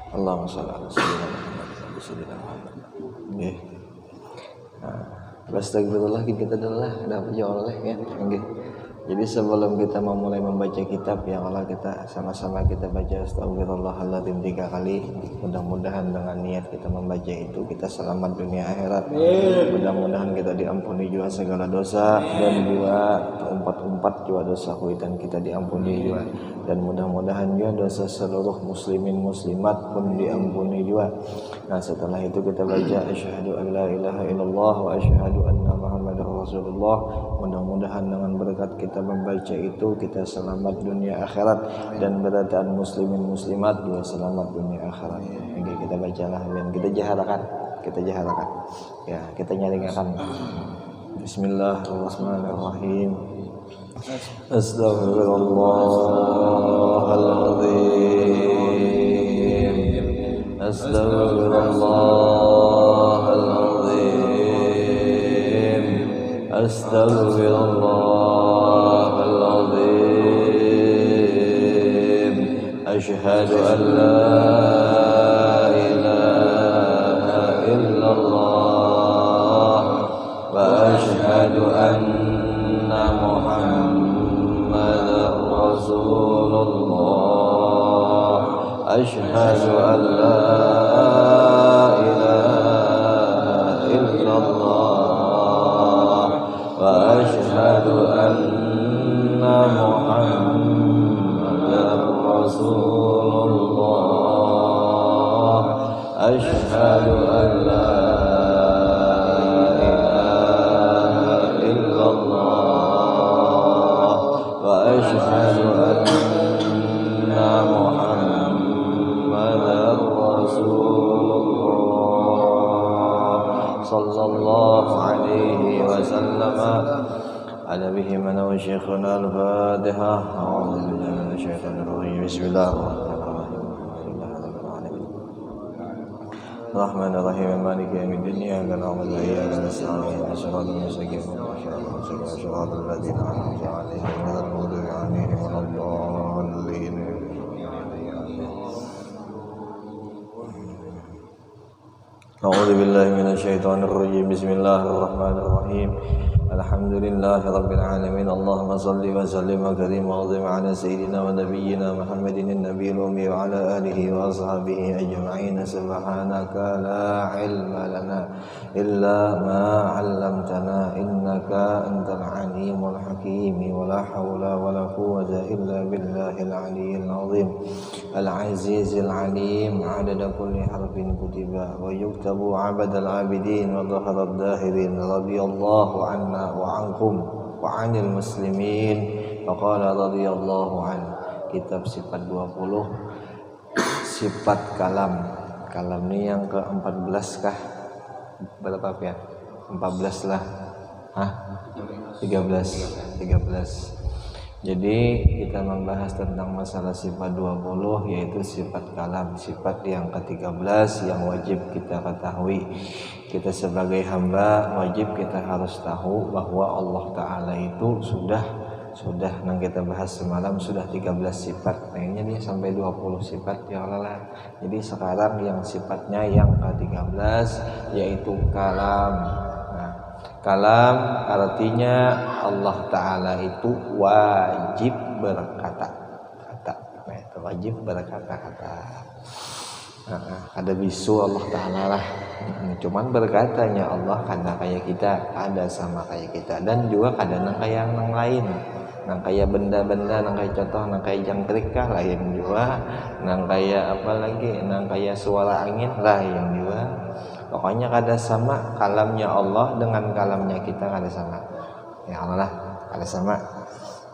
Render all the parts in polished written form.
Allahumma shalli ala sayyidina Muhammad. Nggih. Astagfirullah kita dulu lah, ada apa oleh ya. Nggih. Jadi sebelum kita memulai membaca kitab ya Allah, kita sama-sama kita baca astagfirullahaladzim 3 kali. Mudah-mudahan dengan niat kita membaca itu kita selamat dunia akhirat. Mudah-mudahan kita diampuni juga segala dosa dan juga umpat juga dosa kuitan kita diampuni juga, dan mudah-mudahan juga dosa seluruh muslimin muslimat pun diampuni juga. Nah setelah itu kita baca asyhadu an la ilaha illallah wa asyhadu anna muhammadar rasulullah. Mudah-mudahan dengan berkat kita membaca itu kita selamat dunia akhirat, dan berataan muslimin muslimat juga selamat dunia akhirat. Oke, kita bacalah dan kita jaharakan ya, kita nyaringakan. Bismillahirrahmanirrahim. Astaghfirullahaladzim, astaghfirullahaladzim, astaghfirullahaladzim. Asyhadu an la ilaha illallah wa asyhadu anna muhammadar rasulullah. Asyhadu an la ilaha illallah wa asyhadu anna muhammadar rasulullah. Asyhadu an la ilaha illallah wa asyhadu anna muhammadar rasulullah. Sallallahu alaihi wasallam. Ala bihi mana wa syekhuna al-Fatihah. A'udzu billahi minasyaitonir rajim. Bismillahirrahmanirrahim. Rahmanirrahim. Maliki yaumiddin. Iyyaka na'budu wa iyyaka nasta'in. Shiratal mustaqim. Shiratal ladzina an'amta 'alaihim ghairil maghdubi 'alaihim waladdallin. A'udzu billahi minasyaitonir rajim. Bismillahirrahmanirrahim. Alhamdulillahi rabbil alamin. Allahumma shalli wa sallim wa karim wa azim ala sayyidina wa nabiyyina Muhammadin nabiyil ummi wa ala alihi wa ashabihi ajma'in. Subhanaka la ilma lana illa ma 'allamtana innaka antal alimul hakim. Wa la hawla wa la quwwata illa billahil aliyyil azim. Al-azizil alim 'adada kulli harfin kutiba wa yuktabu 'abadal 'abidin wa dhaharal dahirin. Radiyallahu anna wa ankum wa anil muslimin. Faqala radiyallahu an. Kitab sifat 20, sifat kalam. Kalam ini yang ke-14 kah? Berapa ya? 14 lah. Hah? 13. Jadi kita membahas tentang masalah sifat 20, yaitu sifat kalam, sifat yang ke-13 yang wajib kita ketahui. Kita sebagai hamba wajib kita harus tahu bahwa Allah Ta'ala itu sudah yang kita bahas semalam sudah 13 sifat. Kayaknya dia sampai 20 sifat ya Allah. Jadi sekarang yang sifatnya yang ke-13 yaitu kalam. Kalam artinya Allah Ta'ala itu wajib berkata-kata. Itu wajib berkata-kata. Ada bisu Allah Ta'ala lah. Cuman berkatanya Allah karena kayak kita, ada sama kayak kita, dan juga kadang kayak yang lain. Nang kayak benda-benda, nang kayak contoh, nang kayak jangkrik kah lain juga. Nang kayak apa lagi, nang kayak suara angin lain juga. Pokoknya kada sama kalamnya Allah dengan kalamnya kita, kada sama. Ya Allah lah, kada sama.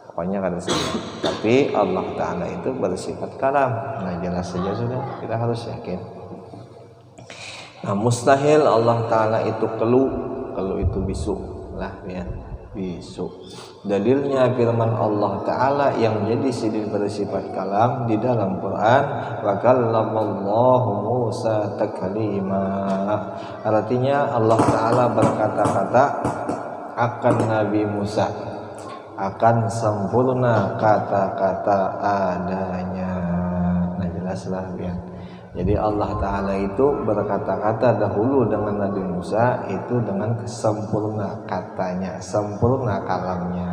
Pokoknya kada sama. Tapi Allah Ta'ala itu bersifat kalam. Nah jelas saja sudah, kita harus yakin. Nah mustahil Allah Ta'ala itu kelu itu bisu lah ya, bisu. Dalilnya firman Allah Ta'ala yang jadi sifat bersifat kalam di dalam Quran, wa kallamallahu Musa taklima. Artinya Allah Ta'ala berkata-kata akan Nabi Musa. akan sempurna kata-kata adanya. Nah jelaslah ya. Jadi Allah Ta'ala itu berkata-kata dahulu dengan Nabi Musa itu dengan sempurna katanya, sempurna kalamnya.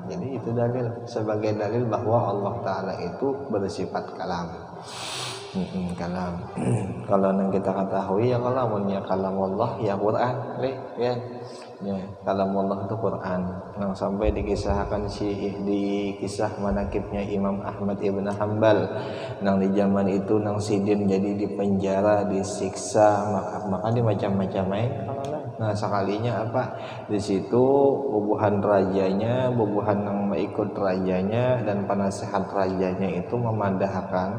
Jadi itu dalil, sebagai dalil bahwa Allah Ta'ala itu bersifat kalam. Kalam. Kalau yang kita ketahui ya kalamunnya kalam Allah ya Quran, ya. Ya, kalam Allah itu Quran. Yang sampai dikisahkan di kisah manakibnya Imam Ahmad ibn Hanbal. Nang di zaman itu nang sidin jadi dipenjara, disiksa, maka di macam-macam main. Nah sekalinya apa? Di situ bubuhan rajanya, bubuhan yang mengikut rajanya dan penasehat rajanya itu memandahkan,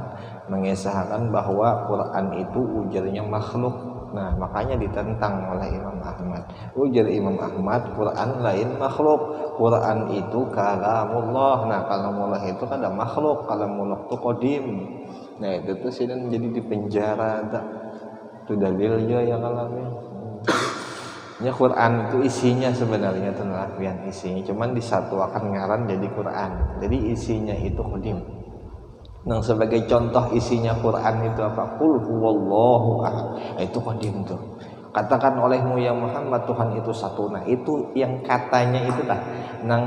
mengesahkan bahwa Quran itu ujarnya makhluk. Nah makanya ditentang oleh Imam Ahmad. Ujar Imam Ahmad, Quran lain makhluk. Quran itu kalamullah. Nah kalamullah itu kan ada makhluk. Kalamullah itu qadim. Nah itu tuh sini jadi dipenjara. Itu dalilnya ya kalamnya. Ya Quran itu isinya sebenarnya tenalapian isinya. Cuman disatuakan ngaran jadi Quran. Jadi isinya itu qadim. Nah sebagai contoh isinya Quran itu apa? Qul huwallahu ahad. Itu qadim tuh. Katakan olehmu ya Muhammad Tuhan itu satu. Nah itu yang katanya itu dah. Nang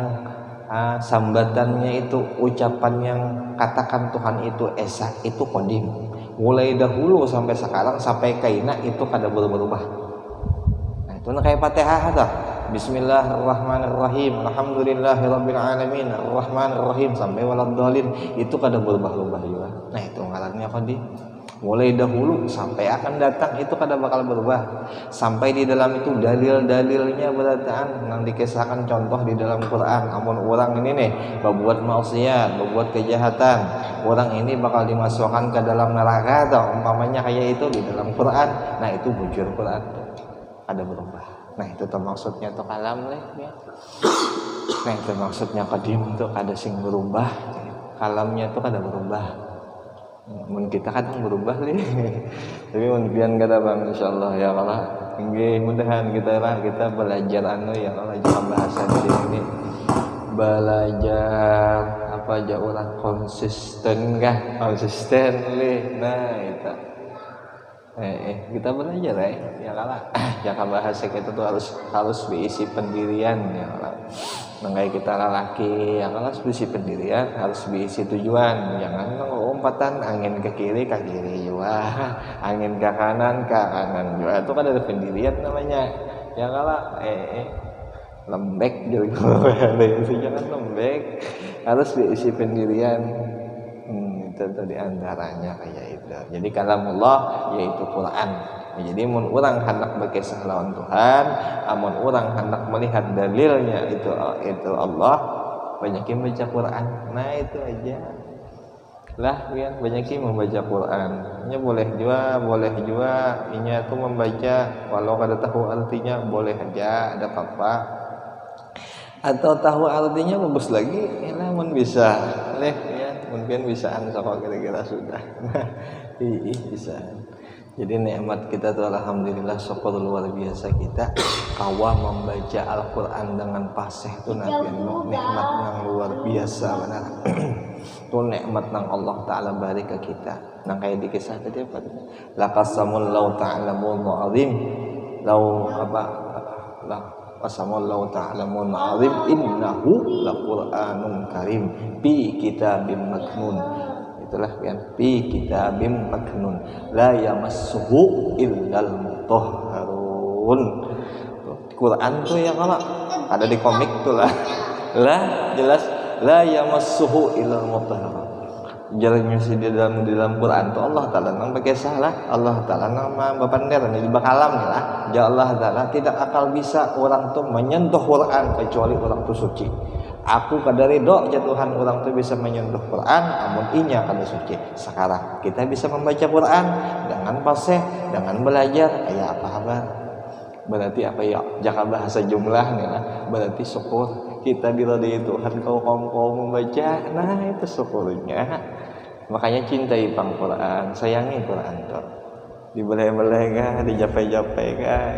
sambatannya itu ucapan yang katakan Tuhan itu esa itu qadim. Mulai dahulu sampai sekarang sampai kaina itu kada berubah. Nah itu kayak Fatihah dah. Bismillahirrahmanirrahim. Alhamdulillahirabbil alamin. Arrahmanirrahim sampai waladhdallin itu kada berubah-ubah juga. Nah, itu ngarannya qadim. Mulai dahulu sampai akan datang itu kada bakal berubah. Sampai di dalam itu dalil-dalilnya berataan yang dikisahkan contoh di dalam Quran. Amun orang ini nih berbuat maksiat, berbuat kejahatan, orang ini bakal dimasukkan ke dalam neraka atau umpamanya kayak itu di dalam Quran. Nah, itu bujur Quran. Ada berubah. Nah itu maksudnya tuh kalam ya. Nah itu maksudnya qadim tuh ada sing berubah. Kalamnya tuh kada berubah. Mun kita kadang berubah nih. Tapi mun pian kada bang insyaallah ya Allah. Nggih mudahan kita belajar ya Allah jangan bahasa di sini. Belajar apa aja orang konsisten kah? Konsisten nih. Nah itu. Kita belajar ya kalah jangan bahasa kita tuh harus berisi pendirian ya kalah mengenai kita lelaki yang harus berisi pendirian harus berisi tujuan jangan lompatan angin ke kiri juga angin ke kanan juga itu kan ada pendirian namanya ya kalah lembek jadi jangan lembek harus berisi pendirian itu di antaranya kayak itu. Jadi kalamullah yaitu Quran. Jadi mun urang hendak berkisah lawan Tuhan, amun urang hendak melihat dalilnya itu Allah, banyakin baca Quran. Nah itu aja. Lah ya banyakin membaca Quran. Nya boleh juga inya tuh membaca walau kada tahu artinya boleh aja ada apa-apa. Atau tahu artinya bagus lagi, mun bisa. Mungkin bisaan sok kira-kira sudah. Bisa. Jadi nikmat kita tuh alhamdulillah syukur luar biasa kita kawa membaca Al-Qur'an dengan fasih itu nikmat yang luar biasa benar. Itu nikmat nang Allah taala beri ke kita. Nang kayak di kisah tadi apa? Laqasamul law ta'lamun azim. Law apa? Wasamullahu ta'alamun azim innahu laqur'anun karim fi kitabim maknun. Itulah kan fi kitabim maknun la yamassuhu illal mutahharun. Quran tuh ya kalau ada di komik tuh lah jelas la yamassuhu illal mutahharun. Jalannya sih di dalam Quran tuh Allah Ta'ala nang pakai salah Allah Ta'ala nama bapander ini bakalam nih lah ya Allah Ta'ala tidak akal bisa orang tuh menyentuh Quran kecuali orang tuh suci. Aku kada ridho ya Tuhan orang tuh bisa menyentuh Quran namun inya kada suci. Sekarang kita bisa membaca Quran dengan fasih dengan belajar kayak apa kabar berarti apa ya jangan bahasa jumlah nih lah berarti syukur kita diridhoi Tuhan kau membaca. Nah itu syukurnya. Makanya cintai Quran, sayangi Quran tuh. Dibeleh-beleh kah, dijapai-japai kah,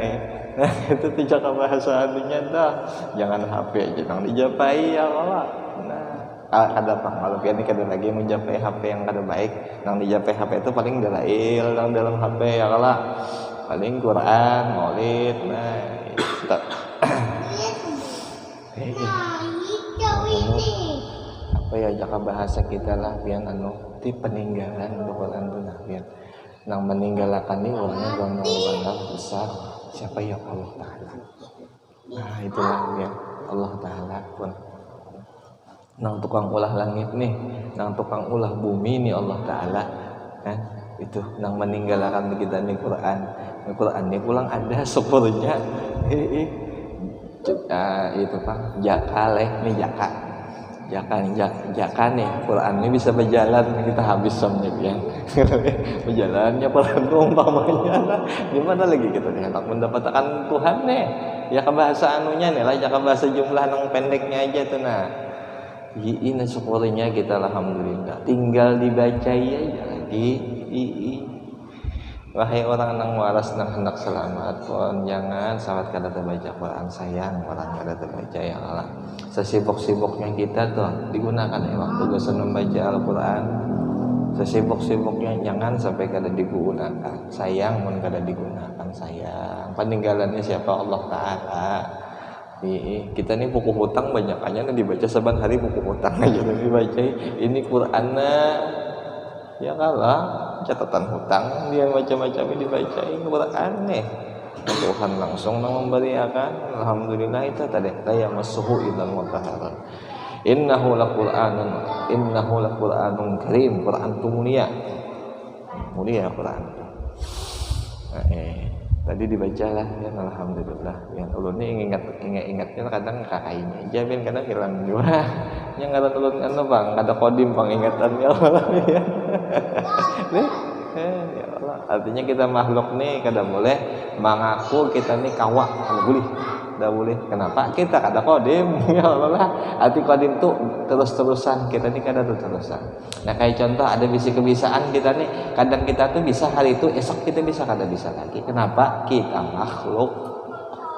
nah itu tidak bahasa anunya dah. Jangan HP jangan dijapai ya Allah. Nah, ada apa kalau ini kada lagi menjapai HP yang kada baik, nang dijapai HP itu paling dalail dalam HP ya Allah. Paling Quran, Maulid, nah itu. Apa ya jaka bahasa kita lah pian ti peninggalan Quran tu nah pian. Nang meninggalkan ini orangnya benar besar. Siapa ya Allah Ta'ala. Nah itulah ya Allah Ta'ala pun. Nang tukang ulah langit nih, nang tukang ulah bumi nih Allah Ta'ala. Kan itu nang meninggalkan kita nih Quran. Quran ini pulang ada syukurnya. Itu Pak jaka nih jaka nih Quran ini bisa berjalan kita habis somnya ya berjalannya Quran itu umpamanya gimana lagi kita nih hendak mendapatkan Tuhan nih ya ke bahasa anunya nih lah jaka bahasa jumlah nang pendeknya aja tuh nah ini syukurnya kita alhamdulillah tinggal dibaca aja lagi wahai orang nang waras nang hendak selamat pun jangan sawat kada terbaca Quran sayang orang kada terbaca ya Allah sesibuk-sibuknya kita tuh digunakan ya waktu geus membaca Al-Quran sesibuk-sibuknya jangan sampai kada digunakan sayang mun kada digunakan sayang peninggalannya siapa Allah Ta'ala kita nih buku hutang banyak aja dibaca saban hari buku hutang aja dibaca ini Qur'anna ya kalah catatan hutang dia macam-macam dibacain Quran nih Tuhan langsung memberiakan alhamdulillah itu tadi la yamassuhu illal mutahharun innahu laqur'anun karim Quran itu mulia Quran tadi dibacalah ya alhamdulillah yang ulun ini ingatnya kadang kakainya aja ben kadang hilang juga yang ngaran ulun bang kada kodim pengingatannya Allah ya ya Allah artinya kita makhluk nih kada boleh mengaku kita nih kawak kada boleh kenapa kita kada kodim ya Allah arti kodim tuh terus-terusan kita nih kada terus-terusan nah kayak contoh ada bisi kebiasaan kita nih kadang kita tuh bisa hari itu esok kita bisa kada bisa lagi kenapa kita makhluk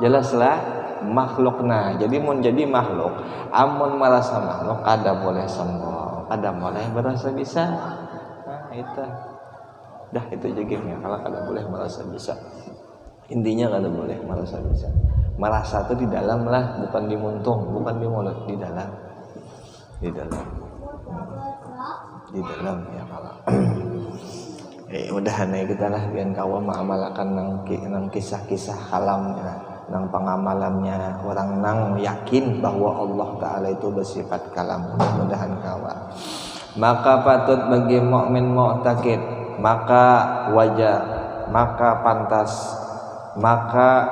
jelaslah makhluk nah jadi mun jadi makhluk amun merasa makhluk kada boleh sombong kada boleh merasa bisa nah itu dah itu jegengnya kalau kada boleh merasa bisa intinya kada boleh merasa bisa merasa itu di dalam lah bukan di muntung bukan di mulut di dalam ya kalau udahan ya kita lah biar kawan mengamalkan nang kisah-kisah kalam ya, nang pengamalannya orang nang yakin bahwa Allah Ta'ala itu bersifat kalam mudah-mudahan kawan maka patut bagi mukmin mu'taqid maka wajar maka pantas maka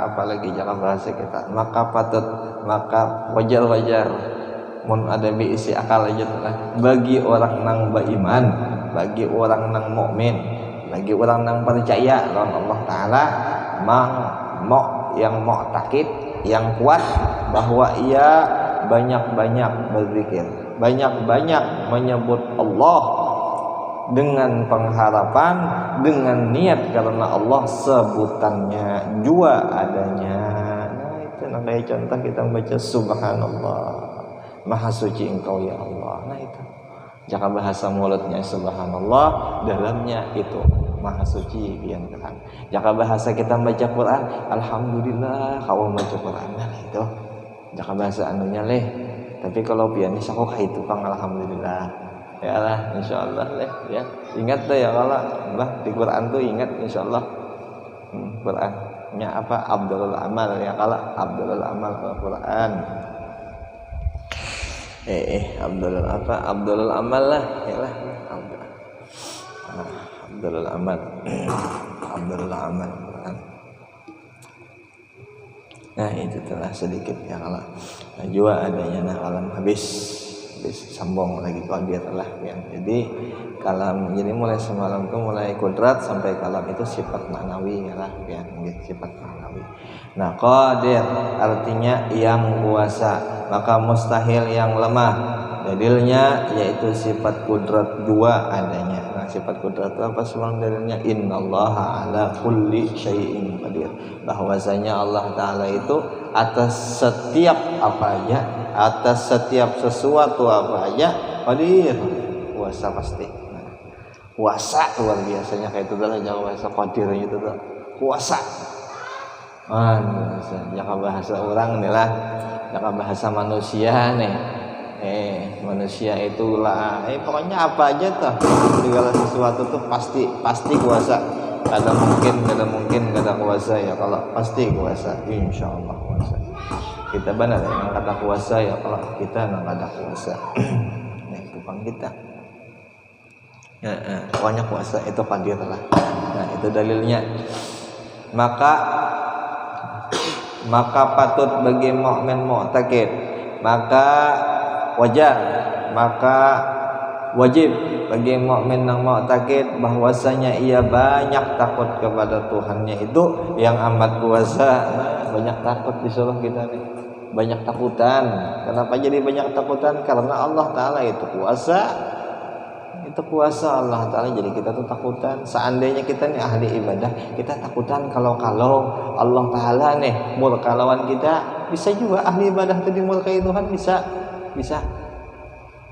apalagi jangan bahasa kita maka patut maka wajar mun ada isi akal aja tuh bagi orang nang beriman bagi orang nang mukmin bagi orang nang percaya lawan Allah Ta'ala yang mu'taqid yang kuat bahwa ia banyak-banyak berzikir banyak-banyak menyebut Allah dengan pengharapan dengan niat karena Allah sebutannya jua adanya nah itu namanya contoh kita membaca subhanallah maha suci engkau ya Allah nah itu jika bahasa mulutnya subhanallah dalamnya itu maha suci pian Tuhan jika bahasa kita membaca Quran alhamdulillah kau membaca Quran nah itu jika bahasa anunya tapi kalau pian ini aku kayak itu pang alhamdulillah ya lah insyaallah ya ingat deh ya Allah bah di Quran tuh ingat insyaallah Qurannya apa Abdul Amal ya kalau Abdul Amal Al-Quran Abdul Amal lah ya lah Abdul Amal Quran nah itu telah sedikit ya kalau jua adanya nah alam habis sambung lagi qadir lah ya. Jadi kalam jadi mulai semalam tuh mulai kudrat sampai kalam itu sifat ma'nawi ya lah ya sifat ma'nawi. Nah qadir artinya yang kuasa maka mustahil yang lemah dalilnya yaitu sifat kudrat dua adanya nah sifat kudrat itu apa sebelum dalilnya? Innallaha ala kulli syai'in qadir. Bahwasanya Allah Ta'ala itu atas setiap apa aja, atas setiap sesuatu apa aja qadir, kuasa pasti. Kuasa luar biasanya kayak itu adalah Jawa bahasa qadir itu tuh kuasa. Jaka bahasa orang nih lah, jaka bahasa manusia nih. Manusia itulah pokoknya apa aja tuh segala sesuatu tuh pasti kuasa. Kada mungkin kada kuasa ya, kalau pasti kuasa insyaallah kuasa. Kita benar yang kata kuasa ya, kalau kita nang kada kuasa. Nah itu pang kita. Pokoknya kuasa itu qadir lah. Nah itu dalilnya. Maka patut bagi mukmin mu'taqid, maka wajib bagi mukmin yang mu'taqid bahwasanya ia banyak takut kepada Tuhannya itu yang amat kuasa. Banyak takut disuruh kita nih, banyak takutan. Kenapa jadi banyak takutan? Karena Allah Ta'ala itu kuasa. Itu kuasa Allah Ta'ala, jadi kita tuh takutan. Seandainya kita nih ahli ibadah, kita takutan kalau Allah Ta'ala nih murka lawan kita. Bisa juga ahli ibadah itu dimurkai Tuhan, bisa.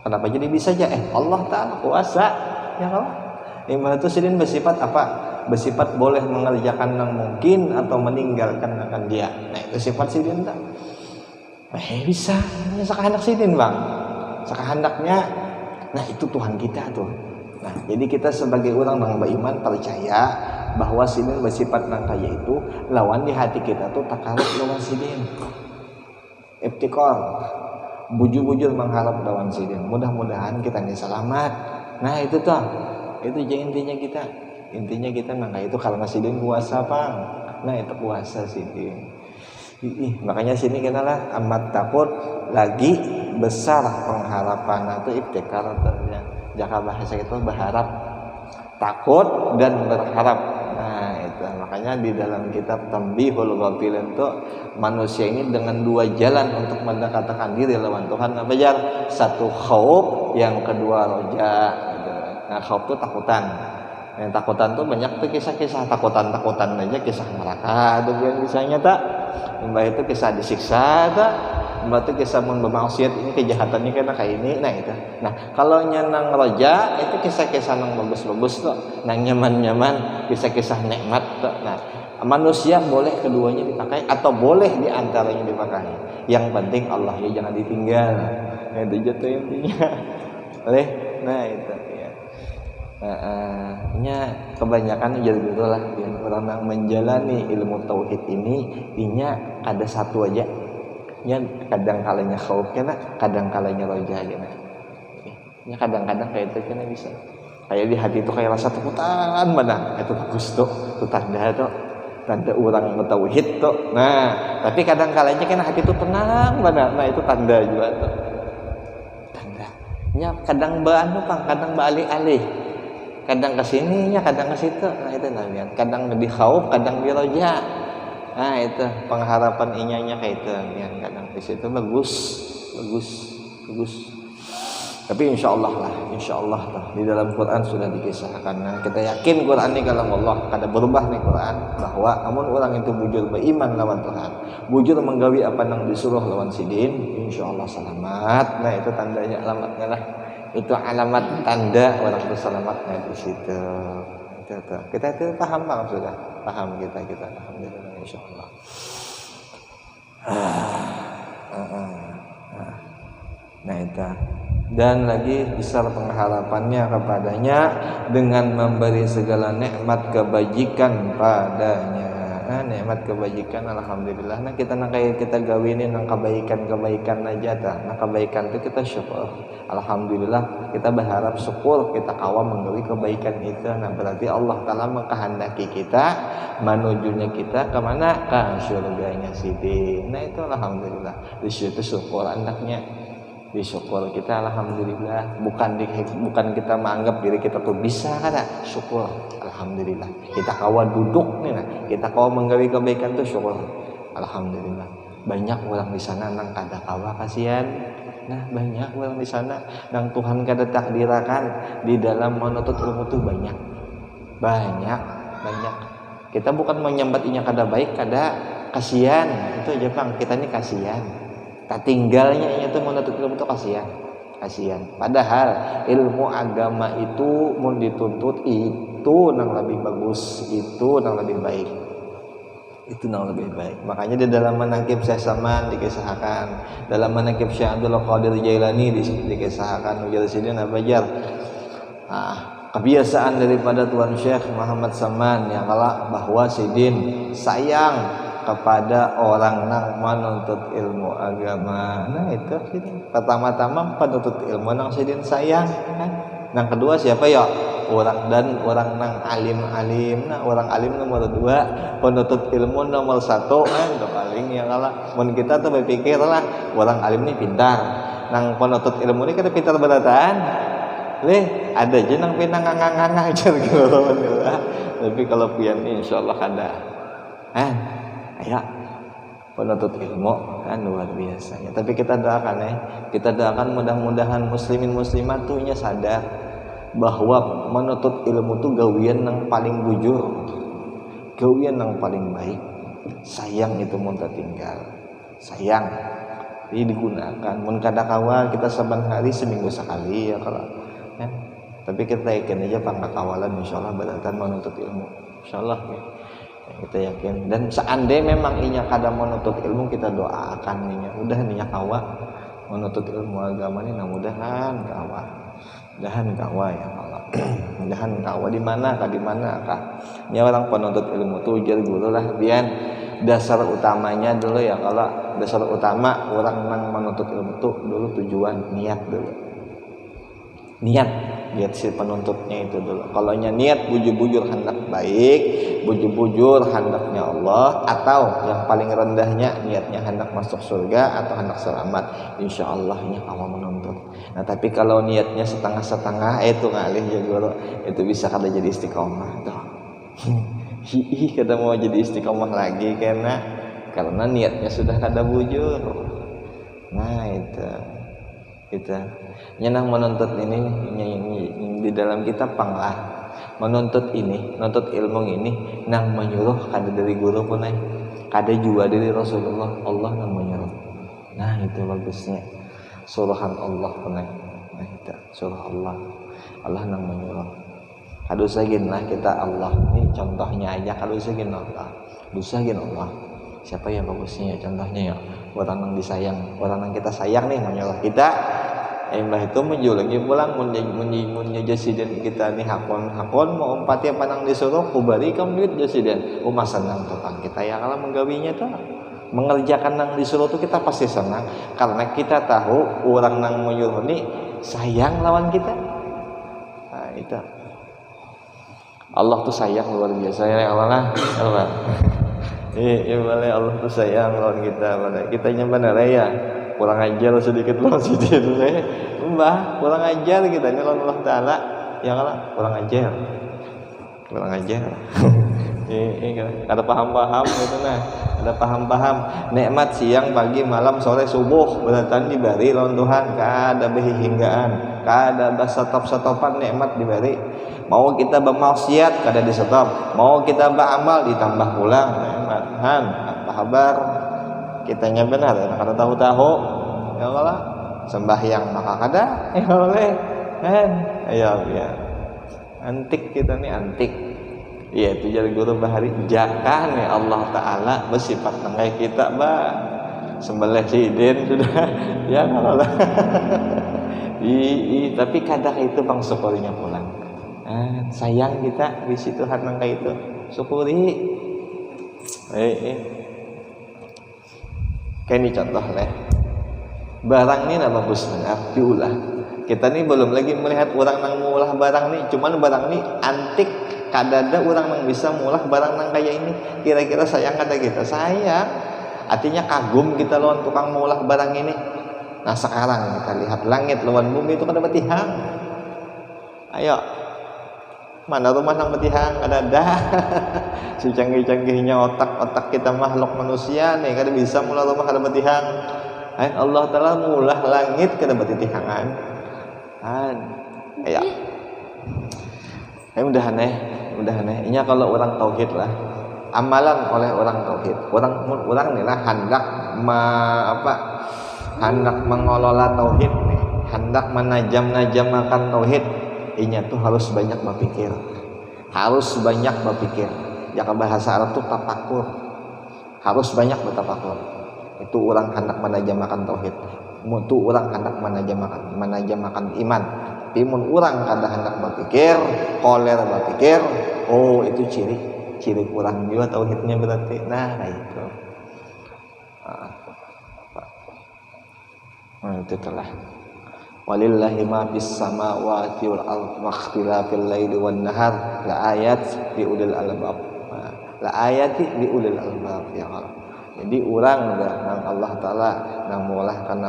Kenapa jadi bisa aja? Allah Ta'ala kuasa ya kalau ibadah itu sidin bersifat apa? Bersifat boleh mengerjakan yang mungkin atau meninggalkan akan dia. Nah itu sifat sidin tak? Bisa, hanya sekahendak sidin bang, sekahendaknya. Nah itu Tuhan kita tuh. Nah jadi kita sebagai orang yang beriman percaya bahwa sidin bersifat nang kaya itu lawan di hati kita tuh takaruk lawan sidin, ibtikar, bujur-bujur mengharap lawan sidin. Mudah-mudahan kita ini selamat. Nah itu tuh, itu aja intinya kita nang kaya itu karena sidin kuasa bang. Nah itu kuasa sidin. Makanya sini kita lah amat takut lagi besar pengharapan itu ibtikar ya. Jaka bahasa itu berharap, takut dan berharap. Nah itu makanya di dalam kitab Tanbihul Ghafilin itu manusia ini dengan dua jalan untuk mendekatkan diri lawan Tuhan. Apa jar? Satu khauf, yang kedua roja. Nah khauf itu takutan. Yang takutan tuh banyak tuh kisah-kisah takutan aja, kisah neraka ada yang kisahnya tak. Mbak itu kisah disiksa tak. Mbak itu kisah mun bermaksiat, ini kejahatannya kena kayak ini. Nah itu. Nah kalau nyenang roja itu kisah-kisah nang bagus-bagus tuh, nang nyaman-nyaman, kisah-kisah nikmat tuh. Nah manusia boleh keduanya dipakai atau boleh diantaranya dipakai. Yang penting Allah ya jangan ditinggal. Nah, itu jatuh intinya. Boleh. Nah itu. Kebanyakan jadi gitulah yang orang menjalani ilmu tauhid ini ada satu aja nya kadang kalanya khauf kena, kadang kalanya roja kena. Nya kadang-kadang kayak itu kena bisa kayak di hati itu kayak rasa takutan mana itu bagus tuh tanda orang tauhid tuh. Nah tapi kadang kalanya kena hati itu tenang mana, nah itu tanda juga tuh tanda nya kadang kadang beralih-alih, kadang ke sininya, kadang ke situ. Nah itu namanya. Kadang di khauf, kadang di roja. Nah itu pengharapan inyanya kayak itu. Kadang di situ bagus. Tapi insyaallah lah di dalam Quran sudah dikisahkan. Nah, kita yakin Quran ini kalam Allah, kada berubah nih Quran, bahwa amun orang itu bujur beriman lawan Tuhan, bujur menggawi apa nang disuruh lawan sidin, insyaallah selamat. Nah itu tandanya, alamatnya lah. Itu alamat tanda orang itu selamatnya di situ. Kita itu paham bang, sudah paham kita alhamdulillah insyaallah. Nah itu. Dan lagi besar pengharapannya kepadanya dengan memberi segala nikmat kebajikan padanya. Nikmat kebajikan alhamdulillah. Nah kita kayak kita gawinin nang kebaikan aja dah. Nah kebaikan itu kita syukur. Alhamdulillah kita berharap syukur kita kawam menggawi kebaikan itu. Nah berarti Allah Ta'ala mengkehendaki kita menujunya kita kemana? Ke surganya Sidin. Nah itu alhamdulillah. Di situ syukur anaknya. Disyukur kita alhamdulillah, bukan kita menganggap diri kita tuh bisa kada, syukur alhamdulillah. Kita kawa duduk nih, kita kawa menggawi kebaikan tuh syukur alhamdulillah. Banyak orang di sana nang kada kawa kasihan, Nah banyak orang di sana yang Tuhan kada takdirakan di dalam menuntut ilmu tuh banyak. Kita bukan menyambat inya kada baik, kada kasihan itu aja bang. Kita ini kasihan. Tak tinggalnya inya tuh menuntut ilmu tuh kasihan. Padahal ilmu agama itu mau dituntut itu nang lebih bagus, itu nang lebih baik. Makanya di dalam manaqib Syekh Saman dikisahkan, dalam manaqib Syekh Abdul Qadir Jailani dikisahkan ujar sidin apa jar. Kebiasaan daripada Tuan Syekh Muhammad Saman yang kala bahwa sidin sayang kepada orang nang menuntut ilmu agama. Nah itu sidin. Pertama-tama penuntut ilmu nang sidin sayang kan. Nang kedua siapa ya? Orang nang alim. Nah orang alim nomor 2, penuntut ilmu nomor 1 kan itu paling ya kalah. Mun kita tuh berpikir lah orang alim ini pintar, nang penuntut ilmu ini kita pintar beratan. Ada aja nang pinang ngang aja gitu. Tapi kalau pian insyaallah ada. Ayo penuntut ilmu kan luar biasa ya. Tapi kita doakan mudah-mudahan muslimin muslimat tuh nya sadar bahwa menuntut ilmu tuh gawian yang paling bujur, gawian yang paling baik. Sayang itu mun tinggal, sayang ini digunakan. Mun kada kawal kita saban hari seminggu sekali ya kalau ya. Tapi kita yakin aja pangkakawalan insyaallah beratan menuntut ilmu insyaallah ya. Kita yakin. Dan seandainya memang inya kada menuntut ilmu, kita doakan inya udah ninya kawa menuntut ilmu agama ini, mudah-mudahan kawa ya Allah. Mudahan kawa di mana kah. Ini orang penuntut ilmu tuh ujar guru lah bian dasar utamanya dulu ya, kalau dasar utama orang nang menuntut ilmu tuh dulu tujuan niat dulu. Niat si penuntutnya itu dulu. Kalau niat bujur-bujur hendak baik, bujur-bujur hendaknya Allah, atau yang paling rendahnya niatnya hendak masuk surga atau hendak selamat, insyaallah nya Allah menuntut. Nah tapi kalau niatnya setengah-setengah itu ngalih ya guru, itu bisa kada jadi istiqomah tuh. Kada mau jadi istiqomah lagi karena niatnya sudah kada bujur. Nah itu nyenang menuntut ini di dalam kitab panglah menuntut ilmu ini nang menyuruh kada dari guru pun kada juga dari Rasulullah, Allah nang menyuruh. Nah itu bagusnya suruhan Allah pun nah itu suruh Allah nang menyuruh. Kada usah lah kita Allah ini contohnya aja, kada usah Allah siapa yang bagusnya contohnya ya orang yang disayang, orang yang kita sayang nih menyuruh kita. Mbah itu menuju lagi pulang munnya jasiden kita nih hakon mau umpati apa nang disuruh kubari kamu duit jasiden. Mah senang tukang kita ya kalau menggawinya tuh mengerjakan nang disuruh tuh kita pasti senang karena kita tahu orang nang menyuruh nih sayang lawan kita. Nah itu Allah tuh sayang luar biasa ya Allah. Iya boleh Allah tuh sayang lawan kita benar ya. Kurang ajar sedikit lawan sidin Mbah kurang ajar kita ini lawan Allah Ta'ala ya kalah kurang ajar ada paham gitu nah, ada paham nikmat siang pagi malam sore subuh beratan diberi lawan Tuhan, kada behinggaan, kada basatop-satopan nikmat diberi. Mau kita bermaksiat kada disetop, mau kita beramal ditambah pulang nikmat. Apa kabar? Kitanya benar kada tahu ya Allah sembahyang maka kada ya oleh ya antik kita nih antik ya itu jadi guru bahari jakan ya Allah Ta'ala bersifat tengah kita sembelih sidin sudah ya Allah tapi kadang itu bang syukurinya pulang sayang kita di situ harang kayak itu syukuri kayak ini contoh lah barang ini bagus benar diulah. Kita nih belum lagi melihat orang nang mengulah barang nih, cuman barang nih antik, kadada orang nang bisa mengulah barang nang kayak ini. Kira-kira sayang kada kita? Sayang. Artinya kagum kita lawan tukang mengulah barang ini. Nah sekarang kita lihat langit lawan bumi itu kada betihang. Ayo mana rumah nang betihang ada si canggih-canggihnya otak kita makhluk manusia nih kada bisa mula rumah kada betihang. Allah taala mulah langit kana batitihangan ya mudahan nya kalau orang tauhid lah amalan oleh orang tauhid orang nih lah hendak mengelola tauhid nih, hendak menajam-najamkan tauhid inya tuh harus banyak berpikir ya bahasa Arab tuh tafakur, harus banyak bertafakur. Itu orang hendak menajamkan tauhid, itu orang hendak menajamkan iman. Timun orang kada hendak berpikir, koler berpikir, oh itu ciri kurang juga tauhidnya berarti. Nah itu itu telah walillahi ma fis samawati wal ardi wa ikhtilafil laili wan nahar la ayat li ulil albab. La ayati li ulil albab ya Allah. Jadi orang nang Allah taala nang mengolahkan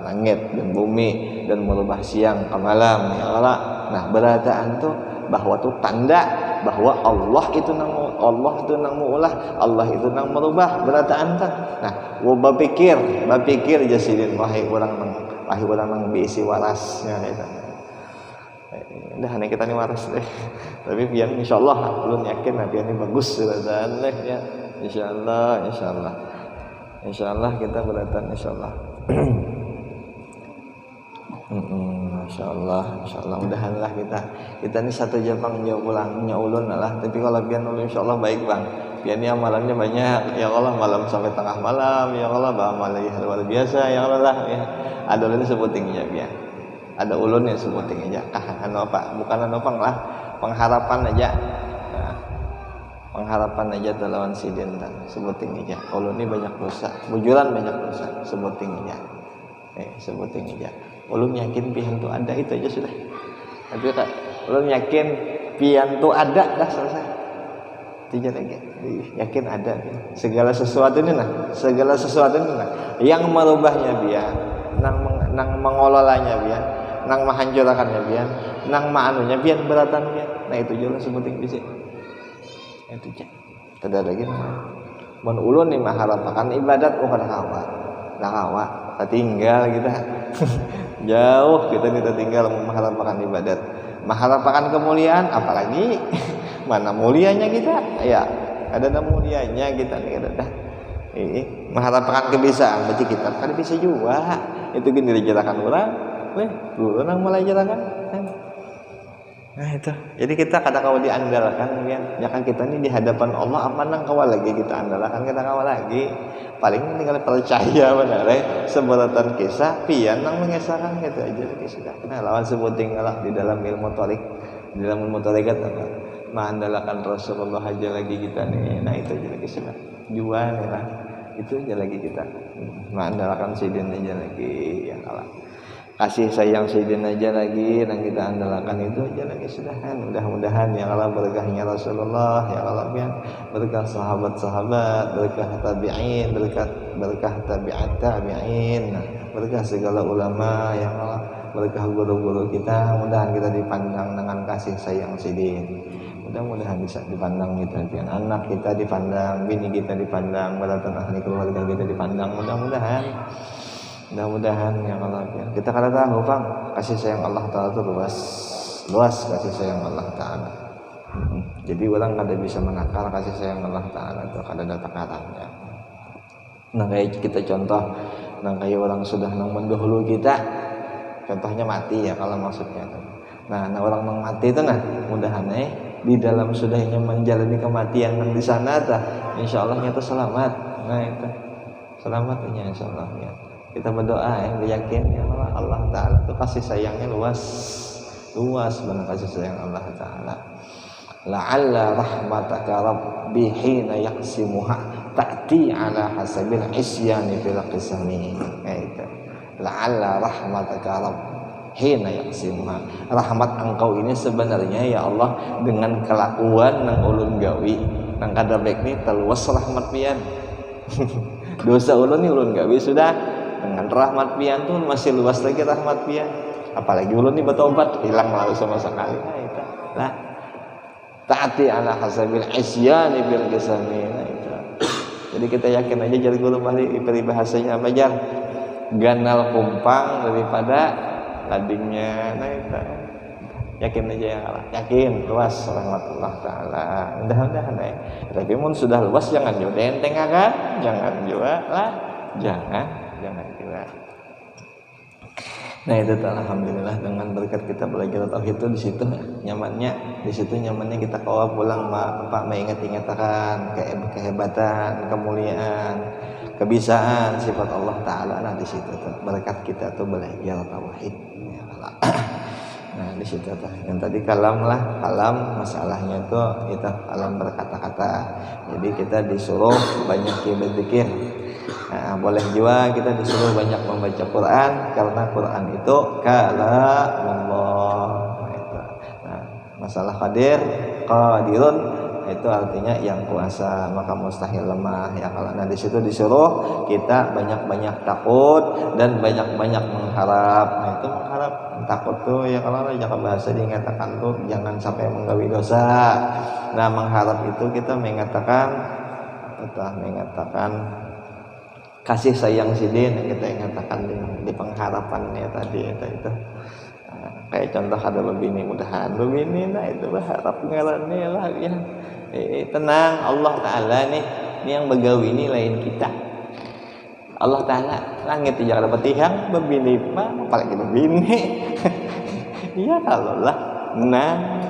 langit dan bumi dan merubah siang ke malam ya Allah. Nah berataan tuh bahwa tuh tanda bahwa Allah itu nang mengolah, Allah itu nang merubah berataan kan. Nah berpikir jasidin wahai orang nang diisi warasnya gitu. Dah nih kita nih waras deh. Tapi biar insyaallah belum yakin nabi ini bagus berataan deh ya. Insyaallah kita berataan insyaallah. Insyaallah mudahanlah kita ini satu Jepang jauh pulangnya ulun lah. Tapi kalau biar ulun insyaallah baik bang. Biar ini amalannya banyak ya Allah, malam sampai tengah malam ya Allah, ba'amalnya luar biasa ya Allah lah ya. Ada ulun sebuting aja biar. Ada ulun yang sebuting aja. Bukan anopang lah, pengharapan aja. Nah, pengharapan aja lawan sidin sebuting aja. Ulun ini banyak dosa, bujuran banyak dosa, sebuting aja. Sebuting aja. Ulun yakin pian tu ada itu aja sudah. Tapi tak ulun yakin pian tu ada dah selesai. Tidak lagi. Yakin ada. Segala sesuatu ini yang merubahnya biar, nang mengelolanya biar, nang menghancurkannya biar, nang maanunya biar beratan biar. Nah itu jalan sebuting bisa. Itu aja. Tidak lagi namanya. Mun ulun ni mengharapkan ibadat kada kawa. Tinggal kita jauh kita tinggal mengharapkan ibadat, mengharapkan kemuliaan apalagi mana mulianya kita ya ada mulianya kita nih ada mengharapkan kebiasaan berarti kita kan bisa juga itu gini dijelakan orang dulu nang mulai jelakan. Nah itu jadi kita kadang kawal diandalkan ya kan kita ini di hadapan Allah apa nang kawal lagi kita andalkan kita kawal lagi paling tinggal percaya benar seberatan kisah pian nang mengesahkan gitu aja kisah. Nah lawan sebuting lah di dalam ilmu tarikat apa mengandalkan Rasulullah aja lagi kita nih. Nah itu aja lagi kisah jual lah itu aja lagi kita mengandalkan sidin aja lagi ya Allah. Kasih sayang Sayyidina aja lagi dan kita andalkan itu aja lagi sudah kan. Mudah-mudahan ya Allah berkahnya Rasulullah ya Allah ya berkah sahabat-sahabat, berkah tabi'in, berkah tabi'at tabi'in, berkah segala ulama ya Allah, berkah guru-guru kita. Mudahan kita dipandang dengan kasih sayang Sayyidin. Mudah-mudahan bisa dipandang kita, anak kita dipandang, bini kita dipandang, beratan ahli keluarga kita dipandang. Mudah-mudahan ya Allah ya. Kita kada tahu bang kasih sayang Allah Taala itu luas kasih sayang Allah Taala. Jadi orang kada bisa menakar kasih sayang Allah Taala itu kada ada takarannya. Nah kayak kita contoh, kayak orang sudah mendahulu kita, contohnya mati ya kalau maksudnya. Nah orang yang mati itu mudahan di dalam sudahnya menjalani kematian yang di sana insya Allah itu selamat. Nah itu selamatnya insya Allah ya. Kita berdoa yakin ya Allah Ta'ala itu kasih sayangnya luas benar kasih sayang Allah Ta'ala. La'alla rahmataka rabbi hina yaqsimuha ta'ti ala hasabil isyani fil qisami. Itu la'alla rahmataka rabbi hina yaqsimuha. Rahmat engkau ini sebenarnya ya Allah dengan kelakuan nang ulun gawi nang kada baik ni teluas rahmat pian. Dosa ulun ni ulun gawi sudah dengan rahmat pian tuh masih luas lagi rahmat pian. Apalagi ulun ni bertobat hilang lalu sama sekali. Nah itu lah taati ala hasabil isyani bil qisami. Nah itu jadi kita yakin aja jadi guru balik peribahasanya apa jar ganal kumpang daripada ladingnya. Nah itu yakin aja ya Allah, yakin luas rahmatullah taala. Mudah-mudahan tapi mun sudah luas jangan juga enteng kan, jangan juga lah, jangan juga. Nah itu alhamdulillah dengan berkat kita belajar tauhid itu di situ nyamannya kita bawa pulang mengingat-ingat akan kehebatan, kemuliaan, kebisaan sifat Allah taala. Nah di situ tuh berkat kita tuh belajar tauhid. Nah di situ tuh yang tadi kalam masalahnya tuh itu kalam berkata-kata. Jadi kita disuruh banyak berzikir. Nah, boleh juga kita disuruh banyak membaca Quran karena Quran itu kalamullah. Nah, masalah qadirun itu artinya yang kuasa, maka mustahil lemah ya kalau. Nah di situ disuruh kita banyak-banyak takut dan banyak-banyak mengharap. Nah itu mengharap takut tuh ya kalau jangan bahasa dikatakan tuh jangan sampai menggawi dosa. Nah mengharap itu kita mengatakan kasih sayang sidin yang kita ingatakan di pengharapannya tadi itu. Nah, kayak contoh ada begini, mudahan begini, nah itu berharap ngarannya lah ya. Tenang, Allah Ta'ala nih yang begawi ini lain kita. Allah Ta'ala langit tidak dapat tihang bebini mah apalagi bebini. Iya kalau lah. Nah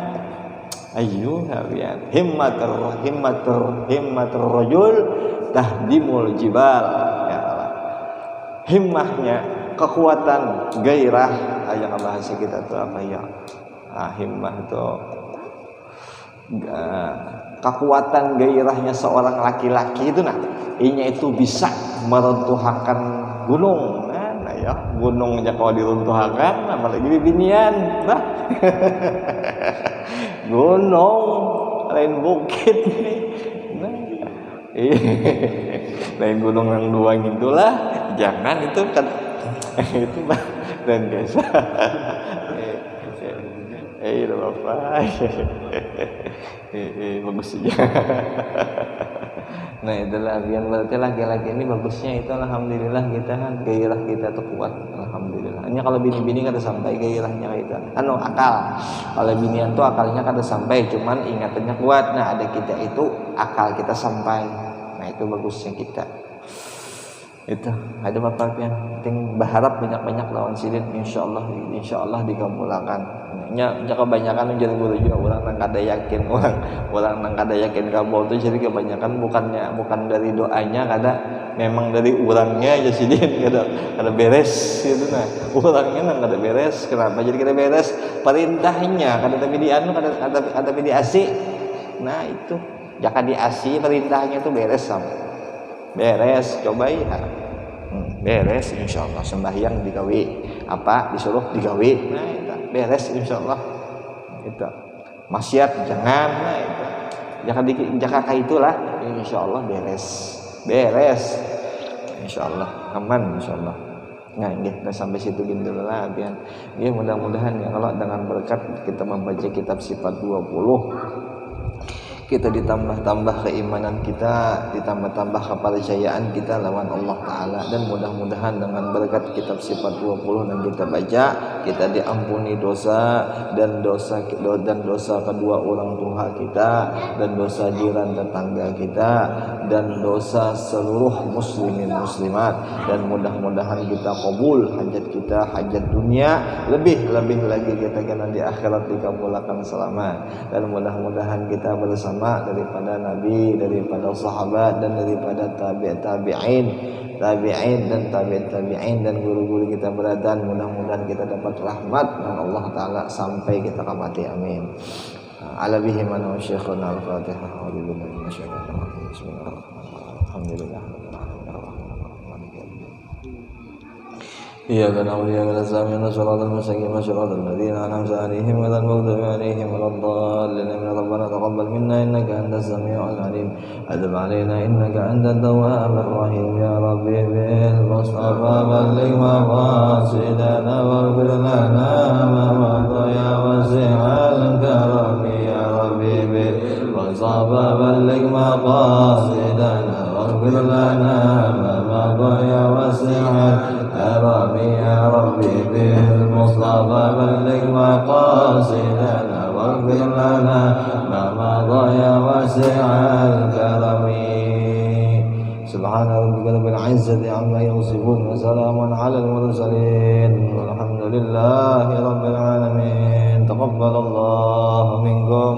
ayo kalian himmatur rajul tahdimul jibal ya Allah. Himmahnya kekuatan gairah aja bahasa kita tuh apa ya, himmah itu kekuatan gairahnya seorang laki-laki itu inya itu bisa meruntuhkan gunung. Nah ya gunung aja kalau diruntuhkan apalagi bibinian bah. Gunung lain bukit nih. Lain gunung yang dua gitulah, jangan itu kan itu bah dan biasa. Itu bapak. Bagus aja. Nah itulah biar berarti laki-laki ini bagusnya itu alhamdulillah kita kan gairah kita tuh kuat alhamdulillah. Ini kalau bini-bini kada sampai gairahnya kita. Akal. Kalau binian tuh akalnya kada sampai, cuman ingatannya kuat. Nah ada kita itu akal kita sampai. Nah itu bagusnya kita. Itu ada bapak yang penting berharap banyak-banyak lawan sidin insyaallah dikabulkan. Nya kebanyakan jadi guru juga orang kada yakin orang kada yakin kabul itu jadi kebanyakan bukan dari doanya memang dari orangnya aja sidin kada beres gitu. Nah orangnya kada beres. Kenapa jadi kada beres? Perintahnya kada tapi dianu kada tapi diasi. Nah itu jaka diasi perintahnya tuh beres beres coba ya beres insyaallah sembahyang digawi apa disuruh digawi. Nah itu beres insyaallah itu maksiat jangan. Nah itu jaka itulah insyaallah beres insyaallah aman insyaallah. Nah ini sampai situ dulu lah biar ya mudah-mudahan ya kalau dengan berkat kita membaca kitab sifat 20 kita ditambah-tambah keimanan kita, ditambah-tambah kepercayaan kita lawan Allah Ta'ala. Dan mudah-mudahan dengan berkat kitab sifat 20 yang kita baca, kita diampuni dosa dan dosa kedua orang tua kita, dan dosa jiran tetangga kita, dan dosa seluruh muslimin muslimat. Dan mudah-mudahan kita kabul hajat kita, hajat dunia, lebih lagi kita kena di akhirat dikabulkan selamat. Dan mudah-mudahan kita bersama daripada Nabi, daripada sahabat, dan daripada tabi'in dan tabi'in dan guru-guru kita berada. Mudah-mudahan kita dapat rahmat dari Allah Ta'ala sampai kita mati, amin. Ala bihi man syekhuna al-Fatihah. Alhamdulillah. إياك نعبد وإياك نستعين صراط المستقيم صراط الذين أنعمت عليهم غير المغضوب عليهم ولا الضالين ربنا تقبل منا إنك أنت السميع العليم وتب علينا إنك أنت التواب الرحيم يا ربي بالمصطفى بلغ مقاصدنا واغفر لنا ما مضى يا واسع الكرم يا ربي بالمصطفى بلغ مقاصدنا واغفر لنا ما مضى يا واسع وبلغ مقاصدنا واغفر لنا ما مضى يا واسع الكرم. سبحان ربك رب العزة عما يصفون وسلام على المرسلين والحمد لله رب العالمين. تقبل الله منكم.